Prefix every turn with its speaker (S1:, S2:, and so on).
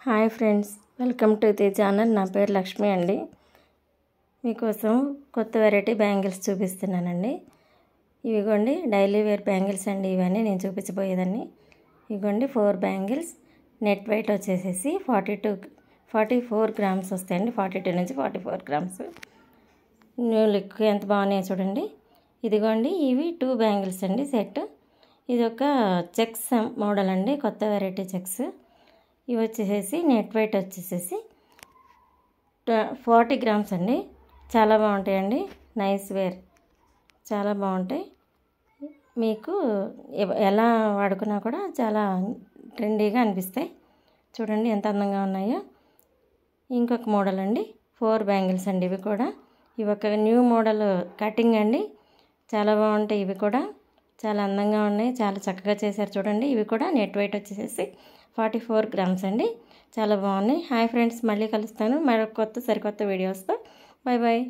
S1: Hi friends, welcome to the channel. నా పేరు లక్ష్మి అండి. మీకోసం కొత్త వెరైటీ బ్యాంగిల్స్ చూపిస్తున్నానండి. ఇవిగోండి డైలీ వేర్ బ్యాంగిల్స్ అండి. ఇవన్నీ నేను చూపించబోయేదాన్ని. ఇవిగోండి 4 బ్యాంగిల్స్. నెట్ వెయిట్ వచ్చేసేసి 44 గ్రామ్స్ వస్తాయండి. 42 నుంచి 44 గ్రామ్స్. న్యూ లుక్ ఎంత బాగున్నాయో చూడండి. ఇదిగోండి ఇవి 2 బ్యాంగిల్స్ అండి సెట్. ఇది ఒక చెక్స్ మోడల్ అండి, కొత్త వెరైటీ చెక్స్. ఇవి వచ్చేసేసి నెట్ వెయిట్ వచ్చేసేసి 40 గ్రామ్స్ అండి. చాలా బాగుంటాయండి, నైస్ వేర్, చాలా బాగుంటాయి. మీకు ఎలా వాడుకున్నా కూడా చాలా ట్రెండీగా అనిపిస్తాయి. చూడండి ఎంత అందంగా ఉన్నాయో. ఇంకొక మోడల్ అండి, 4 బ్యాంగిల్స్ అండి. ఇవి కూడా ఇవి ఒక న్యూ మోడల్ కటింగ్ అండి. చాలా బాగుంటాయి. ఇవి కూడా చాలా అందంగా ఉన్నాయి, చాలా చక్కగా చేశారు చూడండి. ఇవి కూడా నెట్ వెయిట్ వచ్చేసేసి 44 గ్రామ్స్ అండి. చాలా బాగున్నాయి. హాయ్ ఫ్రెండ్స్, మళ్ళీ కలుస్తాను మరొక సరికొత్త వీడియోస్తో. Bye bye.